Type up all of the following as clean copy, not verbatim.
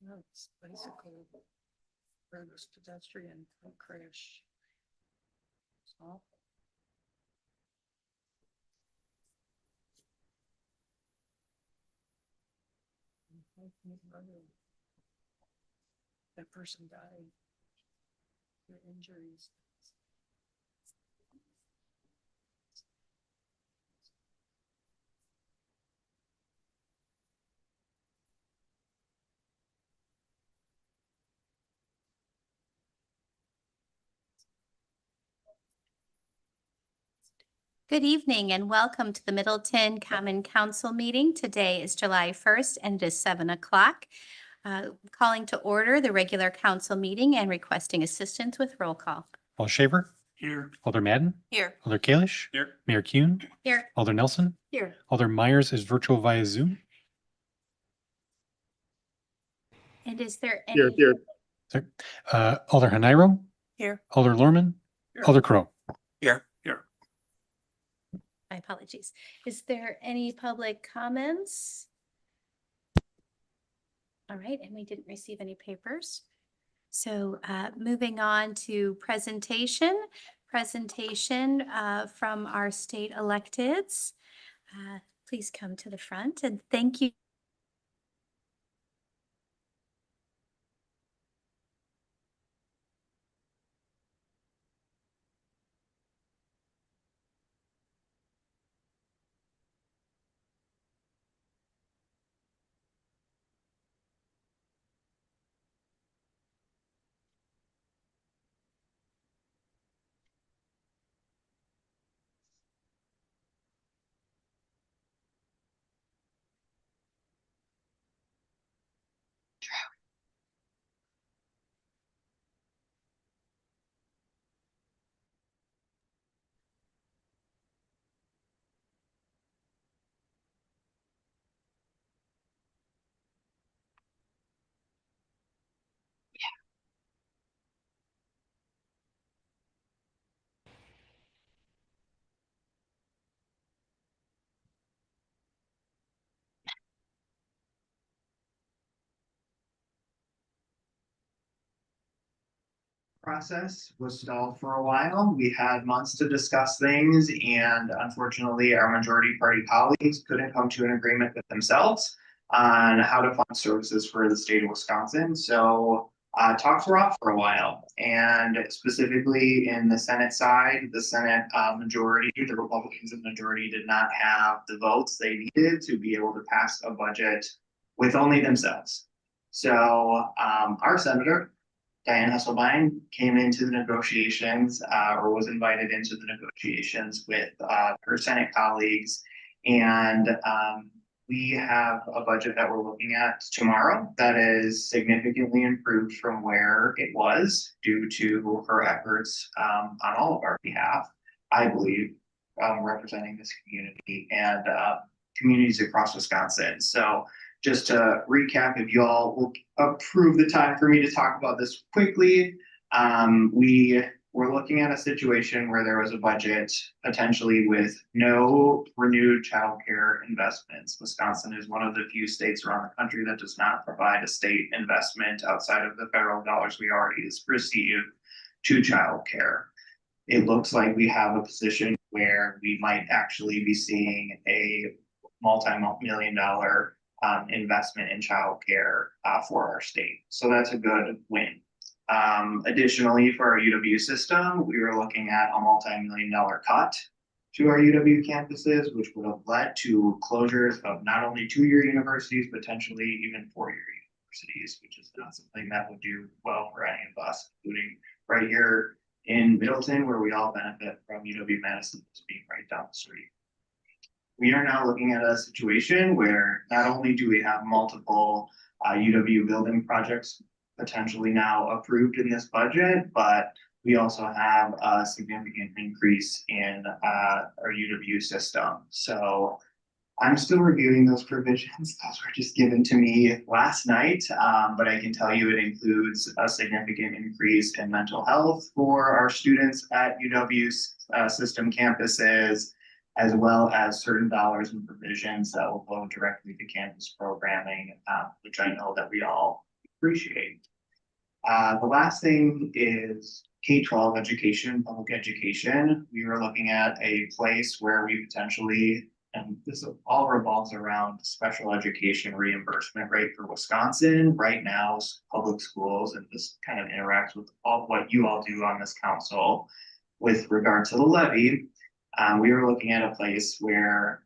It's bicycle versus pedestrian crash. So. That person died. Their injuries. Good evening and welcome to the Middleton Common Council meeting. Today is July 1st and it is 7 o'clock. Calling to order the regular council meeting and requesting assistance with roll call. Alder Shaver. Here. Alder Madden. Here. Alder Kalish. Here. Mayor Kuhn. Here. Alder Nelson. Here. Alder Myers is virtual via Zoom. And is there any? Sorry. Alder Hanairo. Here. Alder Lorman. Here. Alder Crow. Here. My apologies. Is there any public comments? All right, and we didn't receive any papers. So moving on to presentation from our state electeds. Please come to the front and thank you. Process was stalled for a while. We had months to discuss things, and unfortunately, our majority party colleagues couldn't come to an agreement with themselves on how to fund services for the state of Wisconsin. So talks were off for a while, and specifically in the Senate side, the Senate majority, the Republicans in the majority did not have the votes they needed to be able to pass a budget with only themselves. So our senator, Diane Hesselbein, came into the negotiations or was invited into the negotiations with her Senate colleagues. And we have a budget that we're looking at tomorrow that is significantly improved from where it was due to her efforts on all of our behalf, I believe, representing this community and communities across Wisconsin. So just to recap, if you all will approve the time for me to talk about this quickly, we were looking at a situation where there was a budget potentially with no renewed childcare investments. Wisconsin is one of the few states around the country that does not provide a state investment outside of the federal dollars we already receive to childcare. It looks like we have a position where we might actually be seeing a multi-million-dollar investment in childcare for our state. So that's a good win. Additionally, for our UW system, we were looking at a multi-million-dollar cut to our UW campuses, which would have led to closures of not only 2-year universities, potentially even 4-year universities, which is not something that would do well for any of us, including right here in Middleton, where we all benefit from UW-Madison being right down the street. We are now looking at a situation where not only do we have multiple UW building projects potentially now approved in this budget, but we also have a significant increase in our UW system. So I'm still reviewing those provisions. Those were just given to me last night, but I can tell you it includes a significant increase in mental health for our students at UW's system campuses, as well as certain dollars and provisions that will flow directly to campus programming, which I know that we all appreciate. The last thing is K-12 education, public education. We were looking at a place where we potentially, and this all revolves around special education reimbursement rate for Wisconsin. Right now, public schools, and this kind of interacts with all what you all do on this council with regard to the levy. We were looking at a place where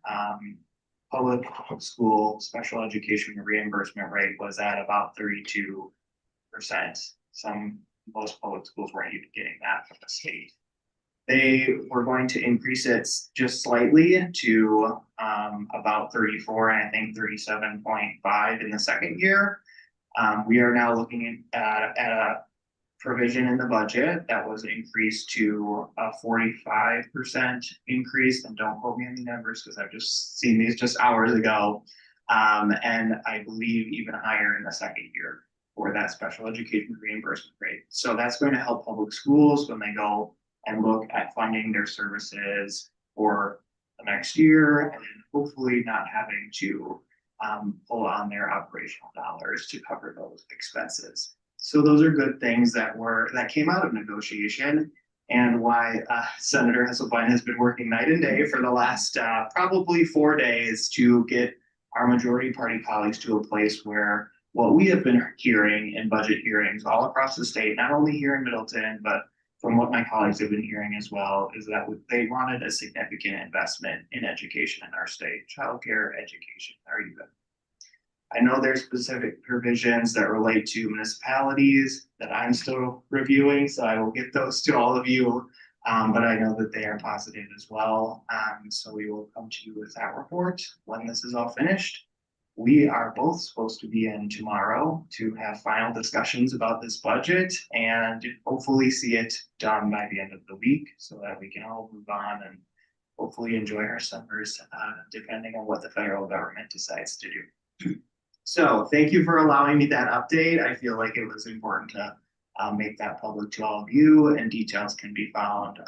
public school special education reimbursement rate was at about 32%. Most public schools weren't even getting that from the state. They were going to increase it just slightly to about 34 and I think 37.5 in the second year. We are now looking at a provision in the budget that was increased to a 45% increase, and don't quote me on the numbers because I've just seen these just hours ago. And I believe even higher in the second year for that special education reimbursement rate. So that's going to help public schools when they go and look at funding their services for the next year, and hopefully not having to pull on their operational dollars to cover those expenses. So those are good things that came out of negotiation, and why Senator Hesselbein has been working night and day for the last probably 4 days to get our majority party colleagues to a place where what we have been hearing in budget hearings all across the state, not only here in Middleton, but from what my colleagues have been hearing as well, is that they wanted a significant investment in education in our state, childcare, education, or even. I know there's specific provisions that relate to municipalities that I'm still reviewing, so I will get those to all of you. But I know that they are positive as well. So we will come to you with that report when this is all finished. We are both supposed to be in tomorrow to have final discussions about this budget and hopefully see it done by the end of the week so that we can all move on and hopefully enjoy our summers, depending on what the federal government decides to do. So thank you for allowing me that update. I feel like it was important to make that public to all of you, and details can be found.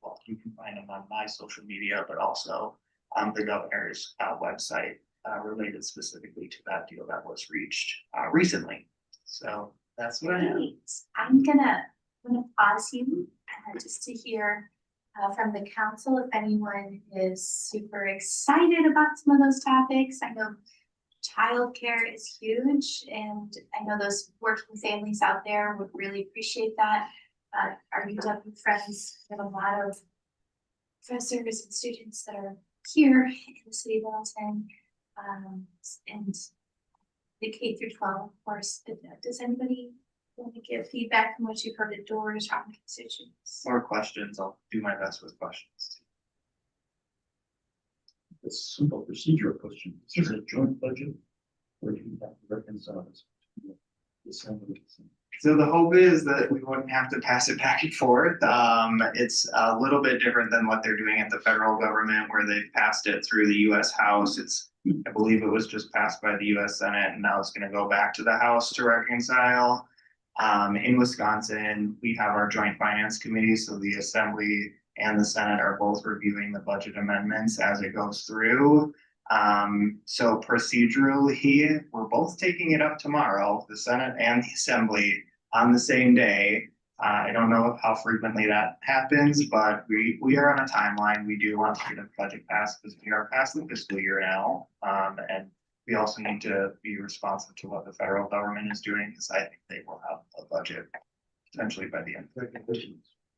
Well, you can find them on my social media, but also on the governor's website related specifically to that deal that was reached recently. So that's what I have. Great. I'm gonna pause you just to hear from the council if anyone is super excited about some of those topics. I know childcare is huge, and I know those working families out there would really appreciate that. Our UW friends have a lot of professors and students that are here in the city of Middleton, and the K through 12, of course. Does anybody want to give feedback from what you've heard at doors from constituents? More questions, I'll do my best with questions. A simple procedural question. Is this a joint budget, or do you have to reconcile this? So the hope is that we wouldn't have to pass it back and forth. It's a little bit different than what they're doing at the federal government, where they've passed it through the US House. I believe it was just passed by the US Senate, and now it's going to go back to the House to reconcile. In Wisconsin, we have our joint finance committee, so the Assembly and the Senate are both reviewing the budget amendments as it goes through. So procedurally, we're both taking it up tomorrow, the Senate and the Assembly on the same day. I don't know how frequently that happens, but we are on a timeline. We do want to get a budget passed because we are past the fiscal year now. And we also need to be responsive to what the federal government is doing, because I think they will have a budget potentially by the end.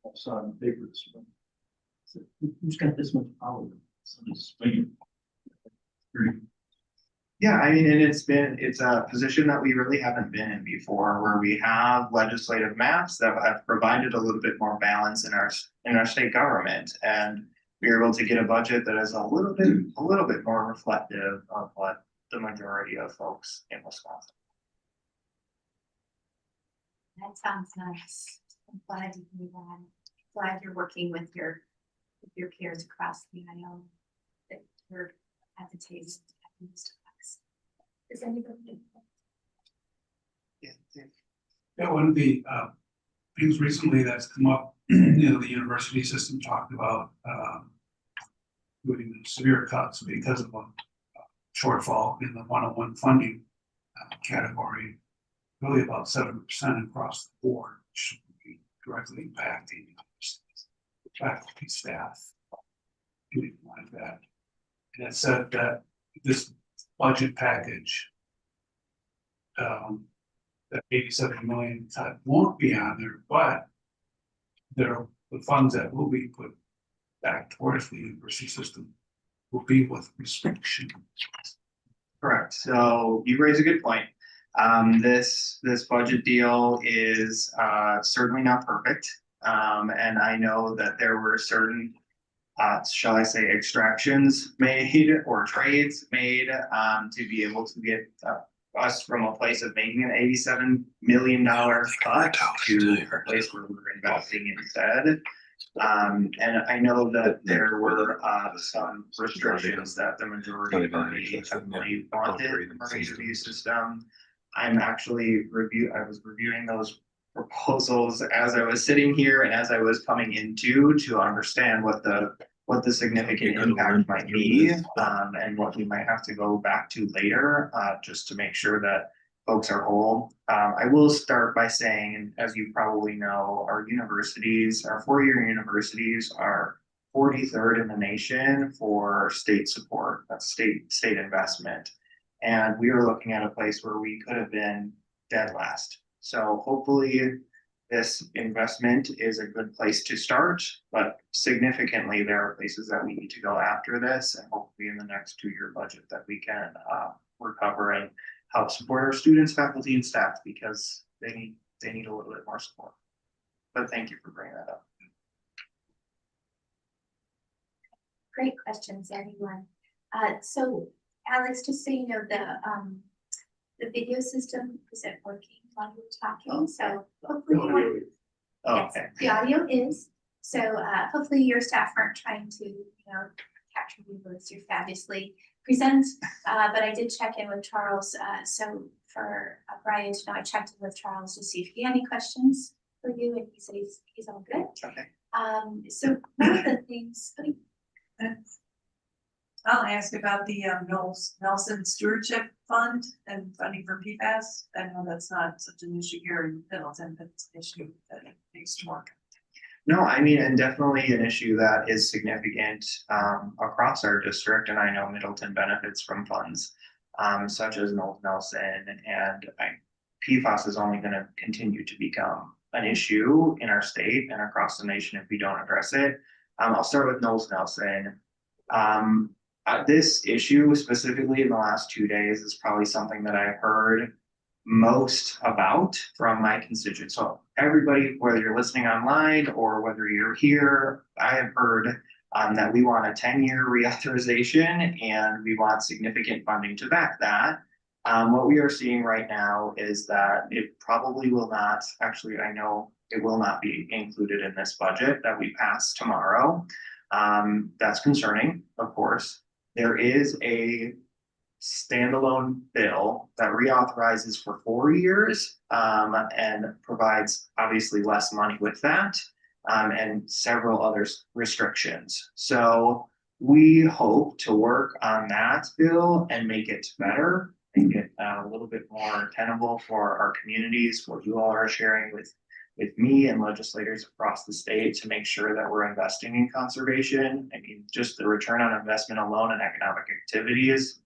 Also on paper, who's got this much power? Somebody's swinging. Yeah, I mean, and it's a position that we really haven't been in before, where we have legislative maps that have provided a little bit more balance in our state government, and we are able to get a budget that is a little bit more reflective of what the majority of folks in Wisconsin. That sounds nice. I'm glad to hear that. Glad you're working with your peers across the aisle that you're at the table. Does anybody? Yeah. Yeah, one of the things recently that's come up, the university system talked about doing severe cuts because of a shortfall in the 101 funding category. really about 7% across the board, which would be directly impacting faculty, staff, anything like that. And it said that this budget package, that 87 million cut won't be on there, but there are the funds that will be put back towards the university system will be with restriction. Correct. So you raise a good point. This budget deal is certainly not perfect. And I know that there were certain, shall I say, extractions made or trades made to be able to get us from a place of making an $87 million cut to a place where we're investing instead. And I know that there were some restrictions that the majority party definitely wanted from our interview system. I'm actually I was reviewing those proposals as I was sitting here and as I was coming into to understand what the significant impact might be, and what we might have to go back to later, just to make sure that folks are whole. I will start by saying, as you probably know, our four-year universities are 43rd in the nation for state support. That's state investment. And we were looking at a place where we could have been dead last. So hopefully this investment is a good place to start, but significantly there are places that we need to go after this, and hopefully in the next 2-year budget that we can recover and help support our students, faculty, and staff, because they need a little bit more support. But thank you for bringing that up. Great questions, everyone. So Alex, just so you know, the video system isn't working while you're talking, so hopefully. Yes, Okay. the audio is, so hopefully your staff aren't trying to, capture you as you fabulously present. But I did check in with Charles, so for Brian to know, I checked in with Charles to see if he had any questions for you, and he said he's all good. Okay. So one of the things, I'll ask about the Nelson Stewardship Fund and funding for PFAS. I know that's not such an issue here in Middleton, but it's an issue that needs to work. No, I mean, and definitely an issue that is significant across our district, and I know Middleton benefits from funds such as Nelson, and PFAS is only going to continue to become an issue in our state and across the nation if we don't address it. I'll start with Nelson. This issue specifically in the last 2 days is probably something that I've heard most about from my constituents. So everybody, whether you're listening online or whether you're here, I have heard that we want a 10-year reauthorization and we want significant funding to back that. What we are seeing right now is that it probably will not, actually, I know it will not be included in this budget that we pass tomorrow. That's concerning, of course. There is a standalone bill that reauthorizes for 4 years and provides obviously less money with that, and several other restrictions. So we hope to work on that bill and make it better, make it a little bit more tenable for our communities, what you all are sharing with me and legislators across the state to make sure that we're investing in conservation. I mean, just the return on investment alone in economic activity is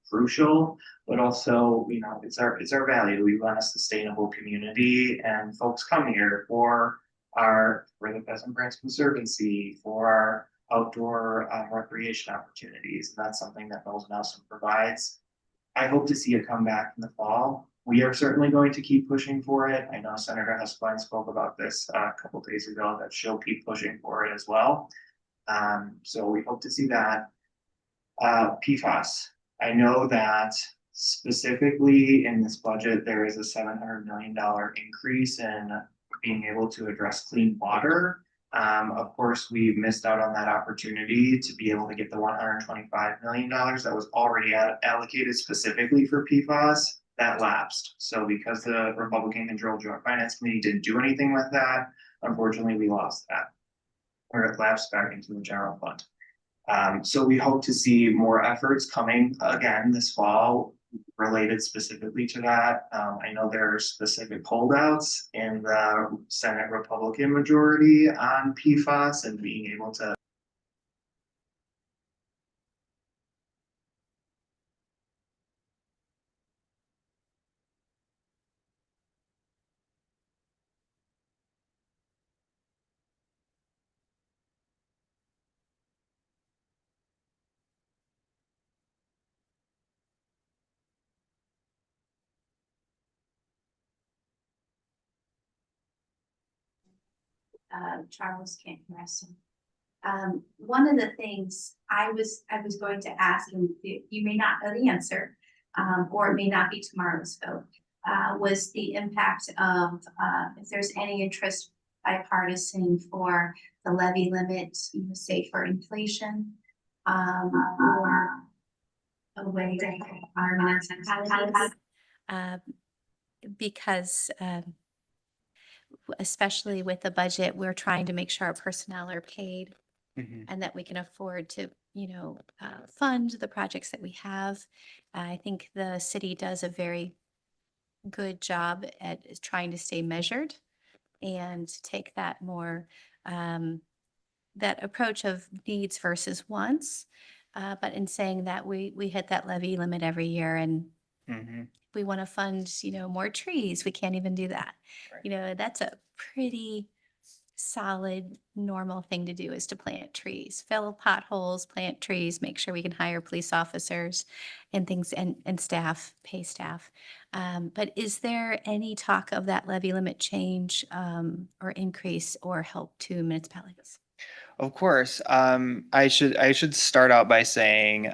crucial, but also, it's our value. We run a sustainable community, and folks come here for the Pheasant Branch Conservancy, for our outdoor recreation opportunities. And that's something that Nelson provides. I hope to see it come back in the fall. We are certainly going to keep pushing for it. I know Senator Husband spoke about this a couple of days ago, that she'll keep pushing for it as well. So we hope to see that. PFAS. I know that specifically in this budget, there is a $700 million increase in being able to address clean water. Of course, we missed out on that opportunity to be able to get the $125 million that was already allocated specifically for PFAS. That lapsed. So because the Republican controlled Joint Finance Committee didn't do anything with that, unfortunately, we lost that, or it lapsed back into the general fund. So we hope to see more efforts coming again this fall. related specifically to that. I know there are specific holdouts in the Senate Republican majority on PFAS and being able to Charles can't hear us. One of the things I was going to ask, and you may not know the answer, or it may not be tomorrow's vote, was the impact of, if there's any interest bipartisan for the levy limit, say for inflation, or a way to our municipalities. Because especially with the budget, we're trying to make sure our personnel are paid and that we can afford to, fund the projects that we have. I think the city does a very good job at trying to stay measured and take that more, that approach of needs versus wants. But in saying that, we hit that levy limit every year, and we want to fund, more trees. We can't even do that. Right. That's a pretty solid, normal thing to do, is to plant trees, fill potholes, plant trees, make sure we can hire police officers and things, and staff, pay staff. But is there any talk of that levy limit change, or increase or help to municipalities? Of course. I should start out by saying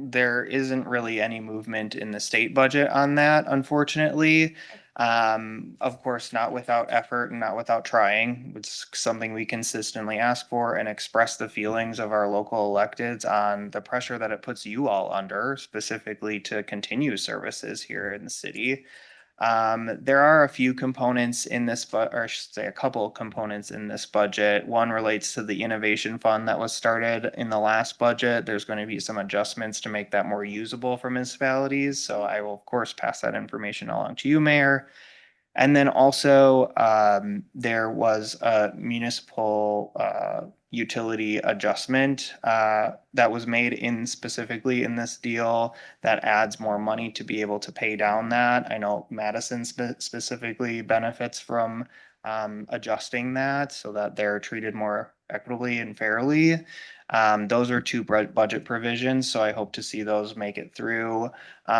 there isn't really any movement in the state budget on that, unfortunately. Of course, not without effort and not without trying. It's something we consistently ask for and express the feelings of our local electeds on the pressure that it puts you all under, specifically to continue services here in the city. There are a few components in this, or I should say a couple of components in this budget. One relates to the innovation fund that was started in the last budget. There's going to be some adjustments to make that more usable for municipalities. So I will, of course, pass that information along to you, Mayor. And then also, there was a municipal utility adjustment that was made in specifically in this deal that adds more money to be able to pay down that. I know Madison specifically benefits from adjusting that so that they're treated more equitably and fairly. Those are two budget provisions, so I hope to see those make it through.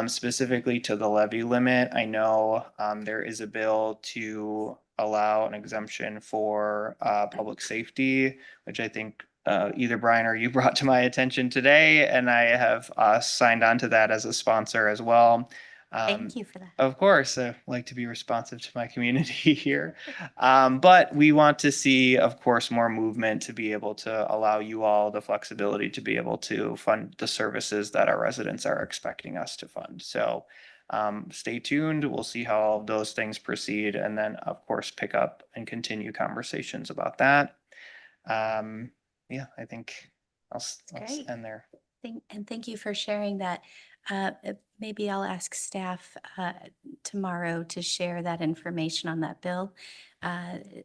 Specifically to the levy limit, I know there is a bill to allow an exemption for public safety, which I think either Brian or you brought to my attention today, and I have signed on to that as a sponsor as well. Thank you for that. Of course, I like to be responsive to my community here. But we want to see, of course, more movement to be able to allow you all the flexibility to be able to fund the services that our residents are expecting us to fund. So stay tuned. We'll see how all of those things proceed, and then, of course, pick up and continue conversations about that. Yeah, I think I'll Great. end there. Thank you for sharing that. Maybe I'll ask staff tomorrow to share that information on that bill,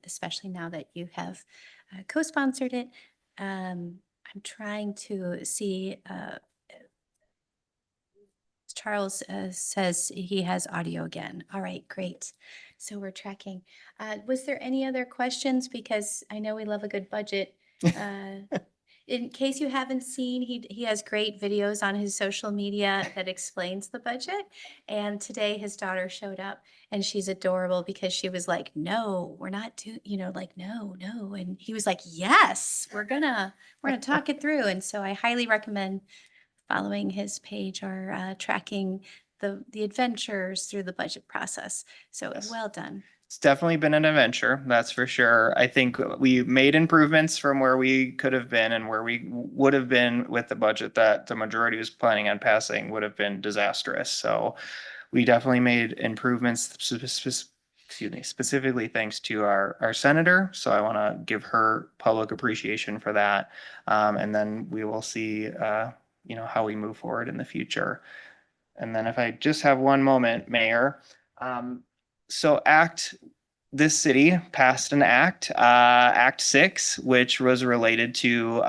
especially now that you have co-sponsored it. I'm trying to see, Charles says he has audio again. All right, great. So we're tracking. Was there any other questions? Because I know we love a good budget. In case you haven't seen, he has great videos on his social media that explains the budget. And today his daughter showed up, and she's adorable because she was like, "No, we're not doing, like, no. And he was like, "Yes, we're gonna talk it through." And so I highly recommend following his page or tracking the adventures through the budget process. So Yes. Well done. It's definitely been an adventure, that's for sure. I think we made improvements from where we could have been and where we would have been with the budget that the majority was planning on passing would have been disastrous. So we definitely made improvements, specifically thanks to our senator. So I want to give her public appreciation for that. And then we will see, how we move forward in the future. And then if I just have one moment, Mayor. So this city passed an act, Act 6, which was related to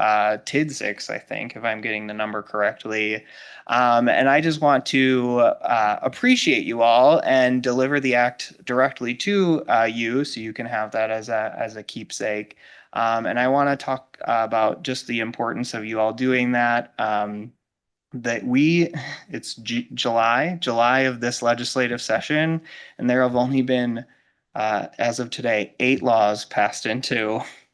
TID 6, I think, if I'm getting the number correctly. And I just want to appreciate you all and deliver the act directly to you so you can have that as a keepsake. And I want to talk about just the importance of you all doing that. It's July of this legislative session, and there have only been, as of today, 8 laws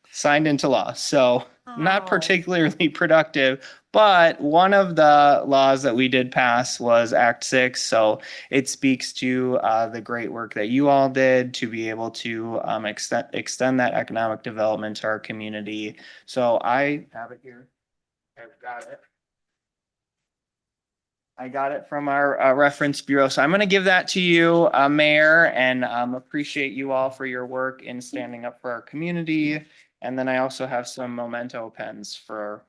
signed into law. So not Oh. particularly productive, but one of the laws that we did pass was Act 6. So it speaks to the great work that you all did to be able to extend that economic development to our community. So I have it here. I've got it. I got it from our reference bureau. So I'm going to give that to you, Mayor, and appreciate you all for your work in standing up for our community. And then I also have some memento pens from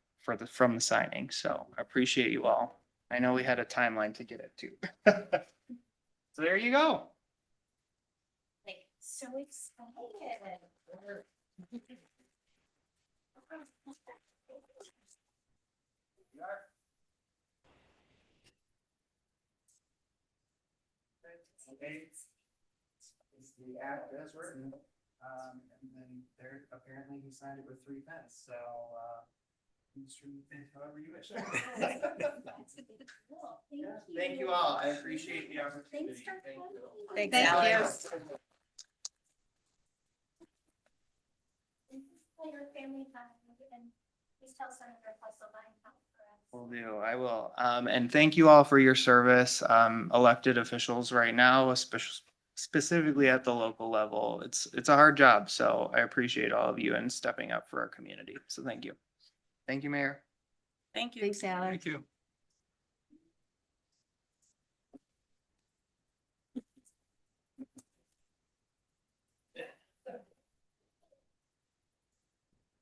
the signing. So I appreciate you all. I know we had a timeline to get it to. So there you go. Like, so excited. Okay. It's the act as written, and then there, apparently he signed it with 3 pens, so, however you wish. Thank you all, I appreciate the opportunity. Thanks for Thank you. coming. Thank you. This is for your family time, and please tell Senator Hasselbein how for us. Will do, I will. And thank you all for your service. Elected officials right now, specifically at the local level. It's a hard job, so I appreciate all of you and stepping up for our community. So thank you. Thank you, Mayor. Thank you. Thanks, Alex. Thank you.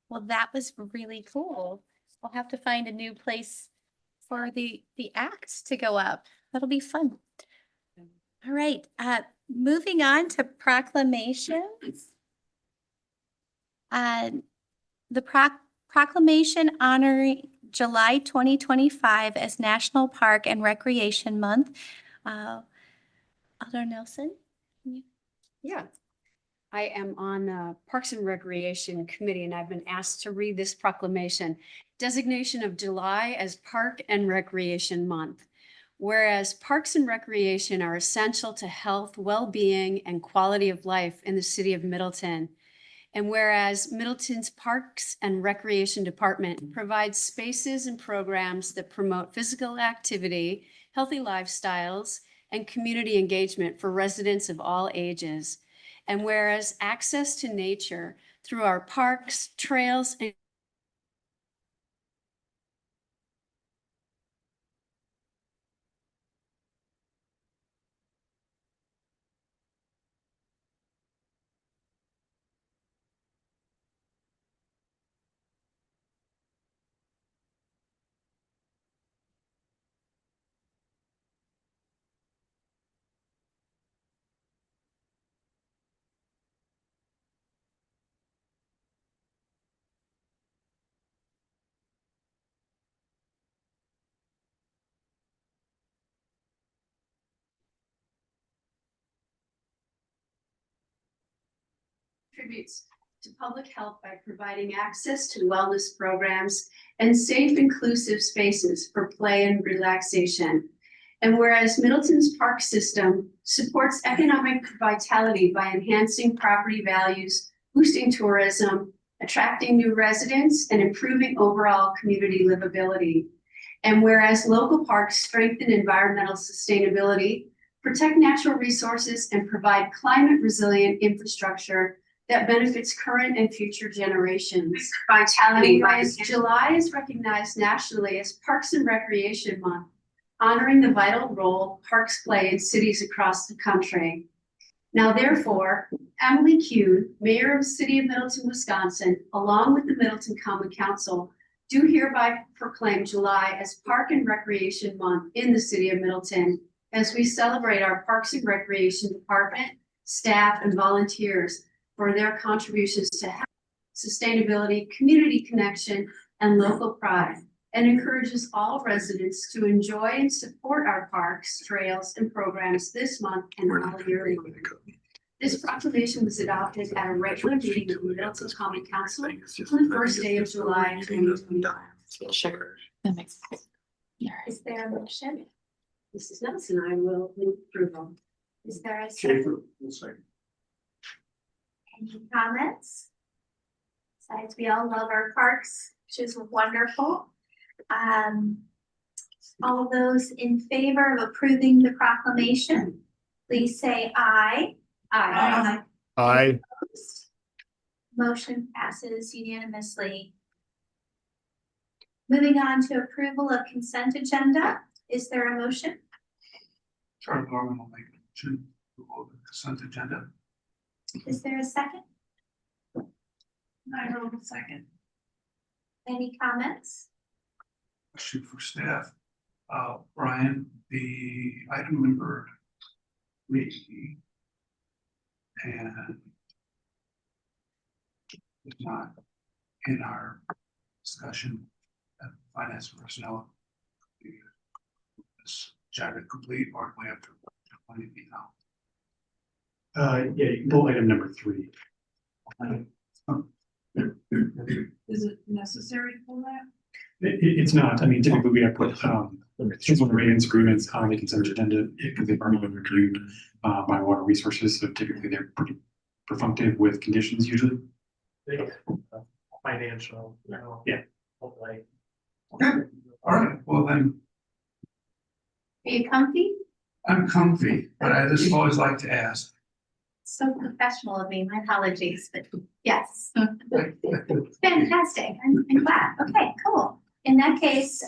Well, that was really cool. We'll have to find a new place for the acts to go up. That'll be fun. All right, moving on to proclamations. The proclamation honoring July 2025 as National Park and Recreation Month. Alder Nelson? Yeah. I am on the Parks and Recreation Committee, and I've been asked to read this proclamation. Designation of July as Park and Recreation Month. Whereas parks and recreation are essential to health, well-being, and quality of life in the city of Middleton. And whereas Middleton's Parks and Recreation Department provides spaces and programs that promote physical activity, healthy lifestyles, and community engagement for residents of all ages. And whereas access to nature through our parks, trails, and contributes to public health by providing access to wellness programs and safe, inclusive spaces for play and relaxation. And whereas Middleton's park system supports economic vitality by enhancing property values, boosting tourism, attracting new residents, and improving overall community livability. And whereas local parks strengthen environmental sustainability, protect natural resources, and provide climate resilient infrastructure that benefits current and future generations. Vitality. July is recognized nationally as Parks and Recreation Month, honoring the vital role parks play in cities across the country. Now, therefore, Emily Kuhn, Mayor of the City of Middleton, Wisconsin, along with the Middleton Common Council, do hereby proclaim July as Park and Recreation Month in the City of Middleton, as we celebrate our Parks and Recreation Department, staff, and volunteers for their contributions to health, sustainability, community connection, and local pride, and encourages all residents to enjoy and support our parks, trails, and programs this month and all year long. This proclamation was adopted at a regular meeting of the Middleton Common Council on the first day of July 2025. Sure. That makes sense. Is there a motion? Mrs. Nelson, I will move approval. Is there a second? Schaefer will second. Any comments? Besides, we all love our parks, which is wonderful. All those in favor of approving the proclamation, please say aye. Aye. Aye. Opposed? Motion passes unanimously. Moving on to approval of consent agenda. Is there a motion? Charlie Norman will make a motion to hold the consent agenda. Is there a second? I wrote a second. Any comments? Question for staff. Brian, the item number 3 and it's not in our discussion at finance personnel. Is agenda complete or do we have to find it now? Yeah, you can pull item number 3. Is it necessary for that? It's not. I mean, typically we have put civil maintenance agreements on the consent agenda because they've already been reviewed by Water Resources. So typically they're pretty perfunctive with conditions usually. Financial, Yeah. Hopefully. Okay, all right, well then, Are you comfy? I'm comfy, but I just always like to ask. So professional of me, my apologies, but yes. Fantastic, I'm glad. Okay, cool. In that case,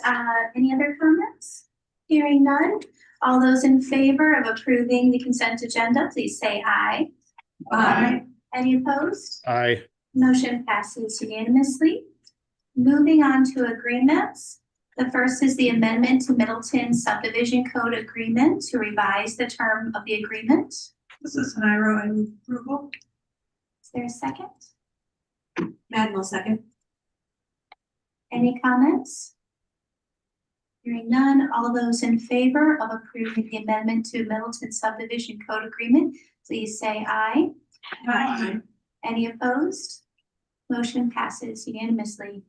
any other comments? Hearing none. All those in favor of approving the consent agenda, please say aye. Aye. Any opposed? Aye. Motion passes unanimously. Moving on to agreements. The first is the amendment to Middleton Subdivision Code Agreement to revise the term of the agreement. This is Nairo, I move approval. Is there a second? Madden will second. Any comments? Hearing none, all those in favor of approving the amendment to Middleton Subdivision Code Agreement, please say aye. Aye. Any opposed? Motion passes unanimously.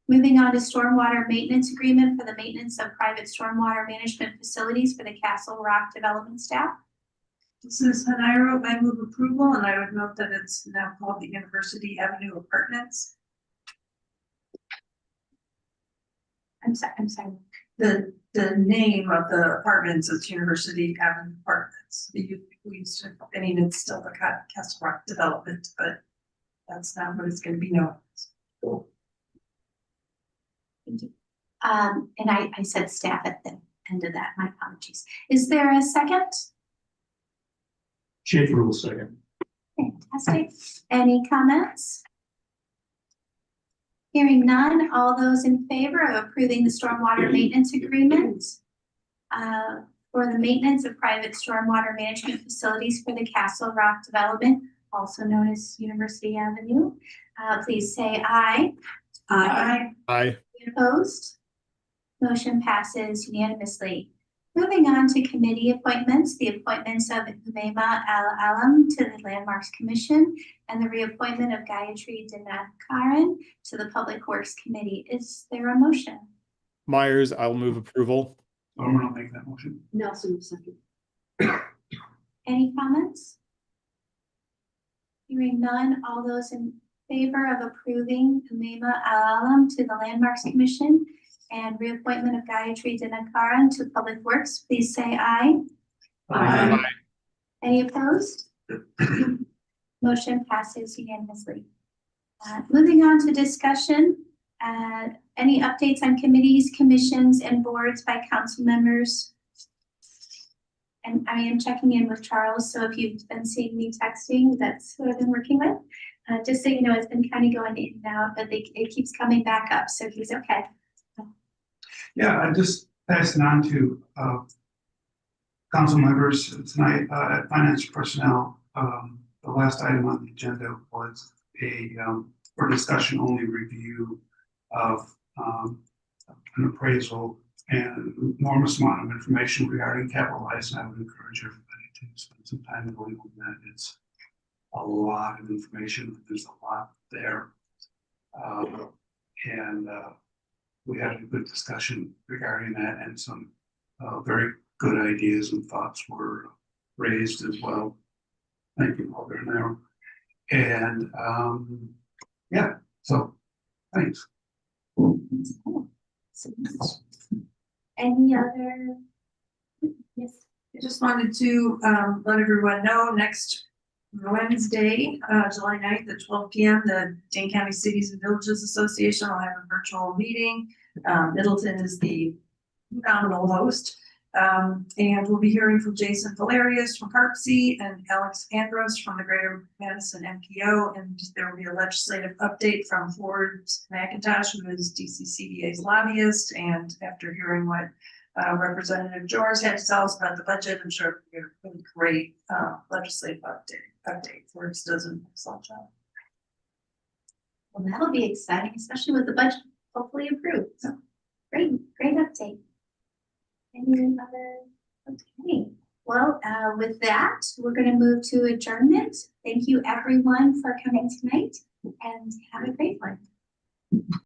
Moving on to stormwater maintenance agreement for the maintenance of private stormwater management facilities for the Castle Rock development staff. This is Nairo, I move approval, and I would note that it's now called the University Avenue Apartments. I'm sorry. The name of the apartments is University Avenue Apartments. We used to, I mean, it's still the Castle Rock development, but that's not what it's gonna be known as. Thank you. And I said staff at the end of that, my apologies. Is there a second? Schaefer will second. Fantastic. Any comments? Hearing none, all those in favor of approving the stormwater maintenance agreement for the maintenance of private stormwater management facilities for the Castle Rock development, also known as University Avenue, please say aye. Aye. Aye. Opposed? Motion passes unanimously. Moving on to committee appointments, the appointments of Umaima Al-Alam to the Landmarks Commission and the reappointment of Gayatri Dinakaran to the Public Works Committee. Is there a motion? Myers, I'll move approval. Norman will make that motion. Nelson will second. Any comments? Hearing none, all those in favor of approving Umaima Al-Alam to the Landmarks Commission and reappointment of Gayatri Dinakaran to Public Works, please say aye. Aye. Any opposed? Motion passes unanimously. Moving on to discussion, any updates on committees, commissions, and boards by council members? And I am checking in with Charles, so if you've been seeing me texting, that's who I've been working with. Just so you know, it's been kind of going in and out, but it keeps coming back up, so he's okay. Yeah, I just passed it on to a council members, tonight, at finance personnel, the last item on the agenda was for discussion only review of, an appraisal and enormous amount of information regarding capitalized, and I would encourage everybody to spend some time going on that. It's a lot of information. There's a lot there. We had a good discussion regarding that, and some very good ideas and thoughts were raised as well. Thank you, Alder now. And yeah, so thanks. Any other? Yes. I just wanted to let everyone know next Wednesday, July 9th at 12 p.m. the Dane County Cities and Villages Association will have a virtual meeting. Middleton is the nominal host. And we'll be hearing from Jason Valerius from Carpsey and Alex Andros from the Greater Madison MPO. And there will be a legislative update from Ford McIntosh, who is DCCDA's lobbyist. And after hearing what Representative Jors had to tell us about the budget, I'm sure it'll be a really great legislative update. Ford does an excellent job. Well, that'll be exciting, especially with the budget hopefully approved. So great update. Any other? Okay. Well, with that, we're going to move to adjournment. Thank you everyone for coming tonight and have a great one.